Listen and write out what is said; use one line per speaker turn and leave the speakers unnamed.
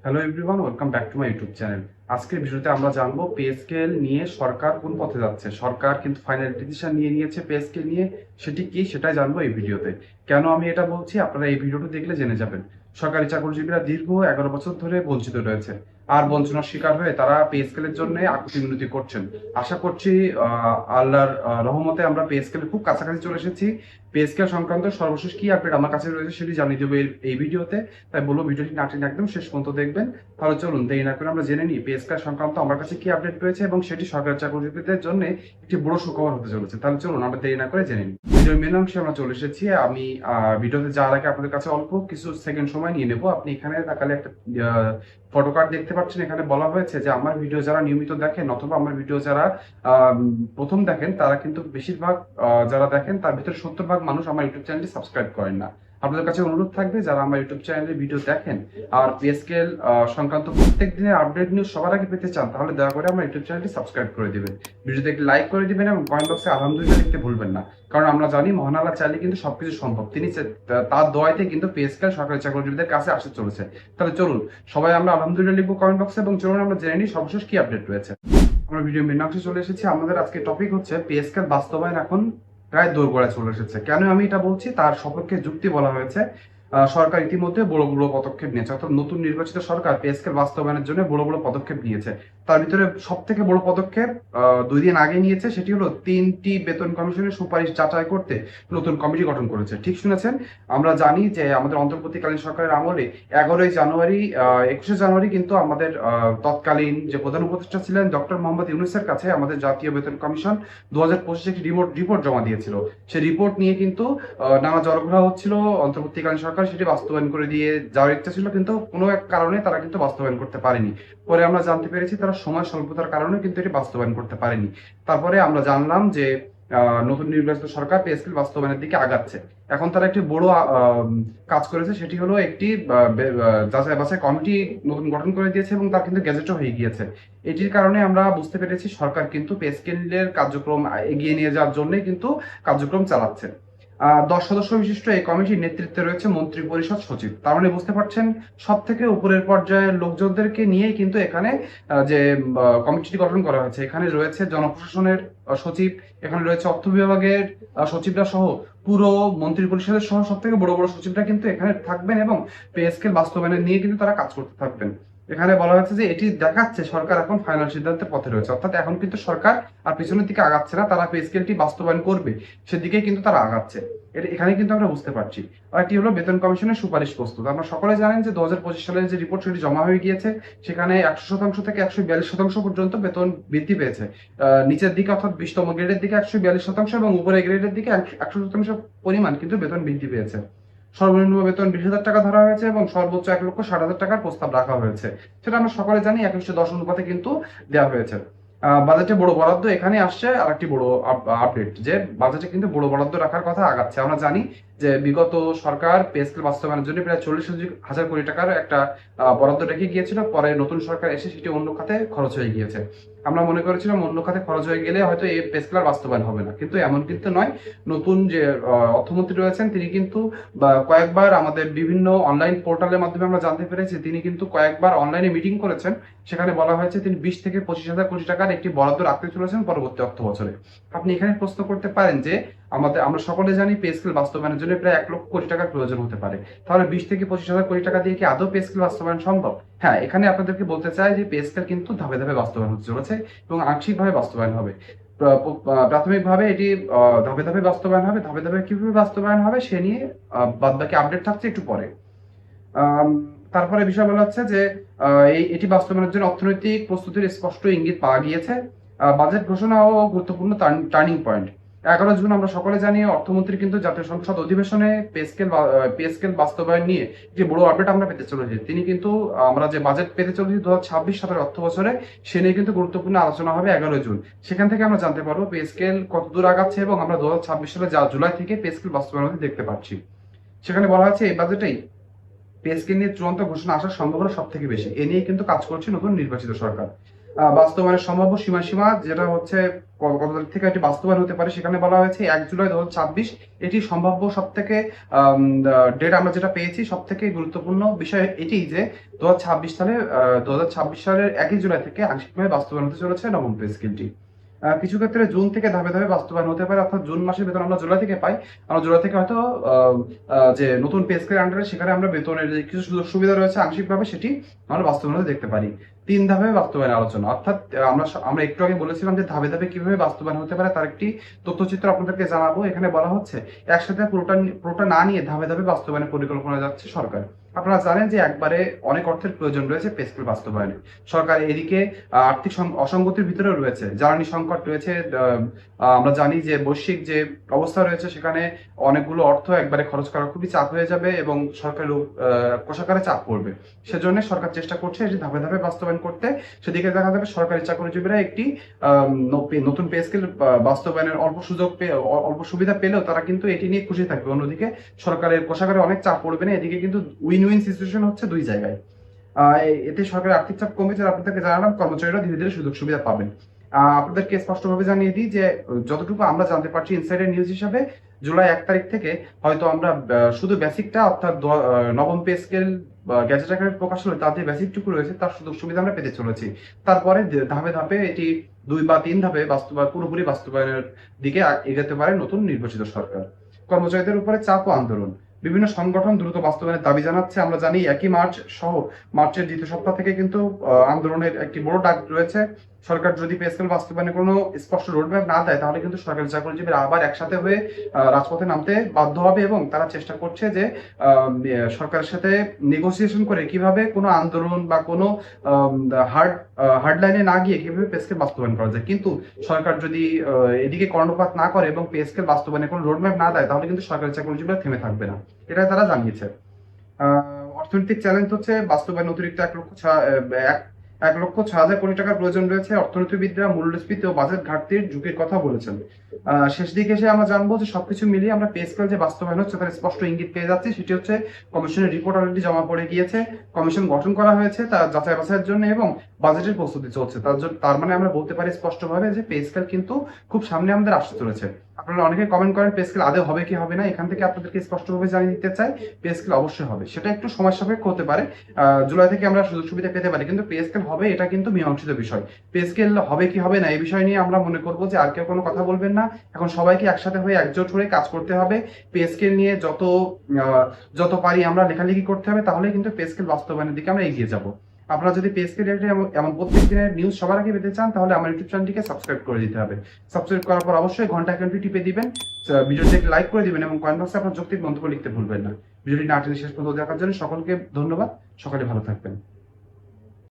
Hello everyone, welcome back to my YouTube channel. আজকের ভিডিওতে আমরা জানবো পে স্কেল নিয়ে সরকার কোন পথে যাচ্ছে। সরকার কিন্তু ফাইনাল ডিসিশন নিয়ে নিয়েছে পে স্কেল নিয়ে, সেটি কি সেটাই জানবো এই ভিডিওতে। কেন আমি এটা বলছি আপনারা এই ভিডিওটি দেখলে জেনে যাবেন। সরকারি চাকরিজীবীরা দীর্ঘ 11 বছর ধরে বঞ্চিত রয়েছে, আর বঞ্চনার শিকার হয়ে তারা পে স্কেলের জন্য আকুতি মিনতি করছেন। আশা করছি আল্লাহর রহমতে আমরা পে স্কেলের খুব কাছাকাছি চলে এসেছি। পে স্কেল সংক্রান্ত সর্বশেষ কি আপডেট আমার কাছে রয়েছে সেটি জানিয়ে দেবো এই ভিডিওতে। তাই বলবো ভিডিওটি না টেনে একদম শেষ পর্যন্ত দেখবেন। তাহলে চলুন দেরি না করে আমরা জেনে নিই পে স্কেল সংক্রান্ত আমার কাছে কি আপডেট রয়েছে এবং সেটি সরকারি চাকরিজীবীদের জন্য একটি বড় সুখবর হতে চলেছে। তাহলে চলুন আমরা দেরি না করে জেনে নিই। ভিডিওর মেন অংশে আমরা চলে এসেছি। আমি ভিডিওতে যাওয়ার আগে আপনাদের কাছে অল্প কিছু সেকেন্ড সময় নিয়ে নেব। আপনি এখানে তাকালে একটা ফটো কার্ড দেখতে পাচ্ছেন। এখানে বলা হয়েছে যে আমার ভিডিও যারা নিয়মিত দেখেন অথবা আমার ভিডিও যারা প্রথম দেখেন তারা কিন্তু বেশিরভাগ যারা দেখেন তার ভিতরে 70% মানুষ আমার ইউটিউব চ্যানেলটি সাবস্ক্রাইব করেন না। আপনাদের কাছে অনুরোধ থাকবে যারা আমার ইউটিউব চ্যানেলে ভিডিও দেখেন আর পে স্কেল সংক্রান্ত প্রত্যেক দিনের আপডেট নিউজ সবার আগে পেতে চান, তাহলে দয়া করে আমার ইউটিউব চ্যানেলটি সাবস্ক্রাইব করে দিবেন, ভিডিওতে একটি লাইক করে দিবেন এবং কমেন্ট বক্সে আলহামদুলিল্লাহ লিখতে ভুলবেন না। কারণ আমরা জানি মহান আল্লাহ চাইলে কিন্তু সবকিছু সম্ভব। তিনি তার দোয়াইতে কিন্তু পে স্কেল সরকারি চাকরিজীবীদের কাছে আসতে চলেছে। তাহলে চলুন সবাই আমরা আলহামদুলিল্লাহ লিখবো কমেন্ট বক্সে এবং চলুন আমরা জেনে নিই সর্বশেষ কি আপডেট রয়েছে। আমরা ভিডিও মেন অংশে চলে এসেছি। আমাদের আজকে টপিক হচ্ছে পে স্কেল বাস্তবায়ন এখন প্রায় দোরগোড়ায় চলে এসেছে। কেন আমি এটা বলছি তার সপক্ষে যুক্তি বলা হয়েছে। সরকার ইতিমধ্যে বড় বড় পদক্ষেপ নিয়েছে, অর্থাৎ নতুন নির্বাচিত সরকার পে স্কেল বাস্তবায়নের জন্য বড় বড় পদক্ষেপ নিয়েছে। তার ভিতরে সব থেকে বড় পদক্ষেপ 2 দিন আগে নিয়েছে, সেটি হলো 3টি বেতন কমিশনের সুপারিশ যাচাই করতে নতুন কমিটি গঠন করেছে। ঠিক শুনেছেন। আমরা জানি যে আমাদের অন্তর্বর্তীকালীন সরকারের আমলে 21শে জানুয়ারি কিন্তু আমাদের তৎকালীন যে প্রধান উপদেষ্টা ছিলেন ডক্টর মোহাম্মদ ইউনূসের কাছে আমাদের জাতীয় বেতন কমিশন 2025 একটি রিপোর্ট জমা দিয়েছিল। সেই রিপোর্ট নিয়ে কিন্তু নানা জড়ঘোড়া হচ্ছিল। অন্তর্বর্তীকালীন সরকার সেটি বাস্তবায়ন করে দিয়ে যাওয়ার ইচ্ছা ছিল, কিন্তু কোনো এক কারণে তারা কিন্তু বাস্তবায়ন করতে পারেনি। পরে আমরা জানতে পেরেছি তারা সময় স্বল্পতার কারণে কিন্তু এটি বাস্তবায়ন করতে পারেনি। তারপরে আমরা জানলাম যে নতুন নির্বাচিত সরকার পে স্কেল বাস্তবায়নের দিকে আগাচ্ছে। এখন তারা একটি বড় কাজ করেছে, সেটি হলো একটি যাচাই বাছাই কমিটি নতুন গঠন করে দিয়েছে এবং তার কিন্তু গেজেটও হয়ে গিয়েছে। এটির কারণে আমরা বুঝতে পেরেছি সরকার কিন্তু পে স্কেলের কার্যক্রম এগিয়ে নিয়ে যাওয়ার জন্যই কিন্তু কার্যক্রম চালাচ্ছে। 10 সদস্য বিশিষ্ট এই কমিটির নেতৃত্বে রয়েছে মন্ত্রী পরিষদ সচিব। তার মানে বুঝতে পারছেন সব থেকে উপরের পর্যায়ের লোকজনদেরকে নিয়েই কিন্তু এখানে যে কমিটিটি গঠন করা হয়েছে। এখানে রয়েছে জনপ্রশাসনের সচিব, এখানে রয়েছে অর্থ বিভাগের সচিবরা সহ পুরো মন্ত্রী পরিষদের সহ সব থেকে বড় বড় সচিবরা কিন্তু এখানে থাকবেন এবং পে স্কেল বাস্তবায়নের নিয়ে কিন্তু তারা কাজ করতে থাকবেন। এখানে বলা হয়েছে যে এটি দেখাচ্ছে সরকার এখন ফাইনাল সিদ্ধান্তের পথে রয়েছে, অর্থাৎ এখন কিন্তু সরকার আর পিছনের দিকে আগাচ্ছে না, তারা পে স্কেলটি বাস্তবায়ন করবে সেদিকে কিন্তু তারা আগাচ্ছে। এখানে কিন্তু আমরা বুঝতে পারছি। আর একটি হলো বেতন কমিশনের সুপারিশ প্রস্তুত। আমরা সকলে জানেন যে 2025 সালের যে রিপোর্ট সেটি জমা হয়ে গিয়েছে। সেখানে 100% থেকে 142% পর্যন্ত বেতন বৃদ্ধি পেয়েছে। নিচের দিকে অর্থাৎ 20তম গ্রেডের দিকে 142% এবং উপরের গ্রেডের দিকে 100% পরিমাণ কিন্তু বেতন বৃদ্ধি পেয়েছে। সর্বনিম্ন বেতন 20,000 টাকা ধরা হয়েছে এবং সর্বোচ্চ 1,60,000 টাকার প্রস্তাব রাখা হয়েছে। সেটা আমরা সকলে জানি 1:10 অনুপাতে কিন্তু দেওয়া হয়েছে। বাজেটে বড় বরাদ্দ এখানে আসছে। আর একটি বড় আপডেট যে বাজেটে কিন্তু বড় বরাদ্দ রাখার কথা আগাচ্ছে। আমরা জানি যে বিগত সরকার পে স্কেল বাস্তবায়নের জন্য প্রায় 40,000 কোটি টাকার একটা বরাদ্দ রেখে গিয়েছিল। পরে নতুন সরকার এসে সেটি অন্য খাতে খরচ হয়ে গিয়েছে। আমরা মনে করেছিলাম অন্য খাতে খরচ হয়ে গেলে হয়তো এই পে স্কেল বাস্তবায়ন হবে না, কিন্তু এমন কিন্তু নয়। নতুন যে অর্থমন্ত্রী রয়েছেন তিনি কিন্তু কয়েকবার আমাদের বিভিন্ন অনলাইন পোর্টালের মাধ্যমে আমরা জানতে পেরেছি তিনি কিন্তু কয়েকবার অনলাইনে মিটিং করেছেন। সেখানে বলা হয়েছে তিনি 20 থেকে 25,000 কোটি টাকার একটি বরাদ্দ রাখতে চলেছেন পরবর্তী অর্থ বছরে। আপনি এখানে প্রশ্ন করতে পারেন যে আমরা সকলে জানি পে স্কেল বাস্তবায়নের জন্য প্রায় 1 লক্ষ কোটি টাকার প্রয়োজন হতে পারে। তাহলে 20 থেকে 25,000 কোটি টাকা দিয়ে কি আদৌ পে স্কেল বাস্তবায়ন সম্ভব? হ্যাঁ, এখানে আপনাদেরকে বলতে চাই যে পে স্কেল কিন্তু ধাপে ধাপে বাস্তবায়ন হতে চলেছে এবং আংশিকভাবে বাস্তবায়ন হবে। প্রাথমিকভাবে এটি ধাপে ধাপে বাস্তবায়ন হবে। ধাপে ধাপে কিভাবে বাস্তবায়ন হবে সে নিয়ে বাদবাকি আপডেট থাকছে একটু পরে। তারপরে বিষয় বলা হচ্ছে যে এটি বাস্তবায়নের জন্য অর্থনৈতিক প্রস্তুতির স্পষ্ট ইঙ্গিত পাওয়া গিয়েছে। বাজেট ঘোষণাও গুরুত্বপূর্ণ টার্নিং পয়েন্ট। 11 জুন আমরা সকলে জানি অর্থমন্ত্রী কিন্তু জাতীয় সংসদ অধিবেশনে পে স্কেল বাস্তবায়ন নিয়ে যে বড় আপডেট আমরা পেতে চলেছি। তিনি কিন্তু আমরা যে বাজেট পেতে চলেছি 2026-27 অর্থ বছরে সে নিয়ে কিন্তু গুরুত্বপূর্ণ আলোচনা হবে 11 জুন। সেখান থেকে আমরা জানতে পারবো পে স্কেল কত দূর আগাচ্ছে এবং আমরা 2026 সালে জুলাই থেকে পে স্কেল বাস্তবায়ন হতে দেখতে পাচ্ছি। সেখানে বলা হচ্ছে এই বাজেটেই পে স্কেল নিয়ে চূড়ান্ত ঘোষণা আসার সম্ভাবনা সব থেকে বেশি। এ নিয়ে কিন্তু কাজ করছে নতুন নির্বাচিত সরকার। বাস্তবায়নের সম্ভাব্য সীমা যেটা হচ্ছে কত তারিখ থেকে এটি বাস্তবায়ন হতে পারে, সেখানে বলা হয়েছে ১ জুলাই ২০২৬। এটি সম্ভাব্য সবথেকে ডেট আমরা যেটা পেয়েছি, সবথেকে গুরুত্বপূর্ণ বিষয় এটি যে ২০২৬ সালের ১ জুলাই থেকে আংশিকভাবে বাস্তবায়ন হতে চলেছে নবম পে স্কেলটি। কিছু ক্ষেত্রে জুন থেকে ধাপে ধাপে বাস্তবায়ন হতে পারে, অর্থাৎ জুন মাসের বেতন আমরা জুলাই থেকে পাই। আমরা জুলাই থেকে হয়তো যে নতুন পে স্কেলের আন্ডারে সেখানে আমরা বেতনের যে কিছু সুযোগ সুবিধা রয়েছে আংশিকভাবে সেটি আমরা বাস্তবায়ন হতে দেখতে পারি। ৩ ধাপে বাস্তবায়নের আলোচনা, অর্থাৎ আমরা একটু আগে বলেছিলাম যে ধাপে ধাপে কিভাবে বাস্তবায়ন হতে পারে তার একটি তথ্যচিত্র আপনাদেরকে জানাবো। এখানে বলা হচ্ছে একসাথে পুরোটা না নিয়ে ধাপে ধাপে বাস্তবায়নের পরিকল্পনা যাচ্ছে সরকার। আপনারা জানেন যে একবারে অনেক অর্থের প্রয়োজন রয়েছে পে স্কেল বাস্তবায়নে। সরকার এদিকে আর্থিক অসঙ্গতির ভিতরেও রয়েছে, জ্বালানি সংকট রয়েছে। আমরা জানি যে বৈশ্বিক যে অবস্থা রয়েছে সেখানে অনেকগুলো অর্থ একবারে খরচ করা খুবই চাপ হয়ে যাবে এবং সরকারের কোষাগারে চাপ পড়বে। সেজন্য সরকার চেষ্টা করছে এটি ধাপে ধাপে বাস্তবায়ন করতে। সেদিকে দেখা যাবে সরকারি চাকরিজীবীরা একটি নতুন পে স্কেল বাস্তবায়নের অল্প সুবিধা পেলেও তারা কিন্তু এটি নিয়ে খুশি থাকবে। অন্যদিকে সরকারের কোষাগারে অনেক চাপ পড়বে না, এদিকে কিন্তু উইন উইন সিচুয়েশন হচ্ছে দুই জায়গায়। এতে সরকারের আর্থিক চাপ কমেছে, আপনাদেরকে জানালাম, কর্মচারীরা ধীরে ধীরে সুযোগ সুবিধা পাবেন। আপনাদেরকে স্পষ্টভাবে জানিয়ে দিই যে যতটুকু আমরা জানতে পারছি ইনসাইডার নিউজ হিসাবে, জুলাই ১ তারিখ থেকে হয়তো আমরা শুধু বেসিকটা, অর্থাৎ নবম পে স্কেল গ্যাজেট আকারে প্রকাশ হলে তার যে বেসিকটুকু রয়েছে তার সুযোগ সুবিধা আমরা পেতে চলেছি। তারপরে ধাপে ধাপে এটি ২ বা ৩ ধাপে পুরোপুরি বাস্তবায়নের দিকে এগোতে পারে নতুন নির্বাচিত সরকার। কর্মচারীদের উপরে চাপ ও আন্দোলন, বিভিন্ন সংগঠন দ্রুত বাস্তবায়নের দাবি জানাচ্ছে। আমরা জানি ১ মার্চ সহ মার্চের দ্বিতীয় সপ্তাহ থেকে কিন্তু আন্দোলনের একটি বড় ডাক রয়েছে। সরকার যদি পে স্কেল বাস্তবায়নে কোনো স্পষ্ট রোডম্যাপ না দেয় তাহলে কিন্তু সরকারি চাকরিজীবীরা আবার একসাথে হয়ে রাজপথে নামতে বাধ্য হবে এবং তারা চেষ্টা করছে যে সরকারের সাথে নেগোসিয়েশন করে কিভাবে কোনো আন্দোলন বা কোনো হার্ড লাইনে না গিয়ে কিভাবে পে স্কেল বাস্তবায়ন করা যায়। কিন্তু সরকার যদি এদিকে কর্ণপাত না করে এবং পে স্কেল বাস্তবায়নে কোনো রোডম্যাপ না দেয় তাহলে কিন্তু সরকারি চাকরিজীবীরা থেমে থাকবে না, এটা তারা জানিয়েছে। অর্থনৈতিক চ্যালেঞ্জ হচ্ছে বাস্তবায়ন অতিরিক্ত ১,০০,০০০ কোটি টাকার প্রয়োজন রয়েছে। অর্থনীতিবিদরা মূল্যস্ফীতি ও বাজেট ঘাটতির ঝুঁকির কথা বলেছেন। শেষ দিকে এসে আমরা জানবো যে সবকিছু মিলিয়ে আমরা পে স্কেল যে বাস্তবায়ন হচ্ছে তার স্পষ্ট ইঙ্গিত পেয়ে যাচ্ছি। সেটি হচ্ছে কমিশনের রিপোর্ট অলরেডি জমা পড়ে গিয়েছে, কমিশন গঠন করা হয়েছে তার যাচাই বাছাইয়ের জন্য এবং বাজেটের প্রস্তুতি চলছে। তার মানে আমরা বলতে পারি স্পষ্টভাবে যে পে স্কেল কিন্তু খুব সামনে আমাদের আসতে চলেছে। আপনারা অনেকে কমেন্ট করেন পে স্কেল আদৌ হবে কি হবে না, এখান থেকে আপনাদেরকে স্পষ্টভাবে জানিয়ে দিতে চাই পে স্কেল অবশ্যই হবে। সেটা একটু সময় সাপেক্ষ হতে পারে, জুলাই থেকে আমরা সুযোগ সুবিধা পেতে পারি, কিন্তু পে স্কেল হবে এটা কিন্তু মীমাংসিত বিষয়। পে স্কেল হবে কি হবে না এই বিষয় নিয়ে আমরা মনে করবো যে আর কেউ কোনো কথা বলবেন না। এখন সবাইকে একসাথে হয়ে একজোট হয়ে কাজ করতে হবে। পে স্কেল নিয়ে যত পারি আমরা লেখালেখি করতে হবে, তাহলে কিন্তু পে স্কেল বাস্তবায়নের দিকে আমরা এগিয়ে যাব। আপনারা যদি পে স্কেল এমন প্রত্যেক দিনের নিউজ সবার আগে পেতে চান তাহলে আমার ইউটিউব চ্যানেলটিকে সাবস্ক্রাইব করে দিতে হবে। সাবস্ক্রাইব করার পর অবশ্যই ঘন্টা আইকনটি টিপে দিবেন, ভিডিওটিকে লাইক করে দিবেন এবং কমেন্ট বক্সে আপনার যৌক্তিক মন্তব্য লিখতে ভুলবেন না। ভিডিওটি না টেনে শেষ পর্যন্ত দেখার জন্য সকলকে ধন্যবাদ। সকালে ভালো থাকবেন।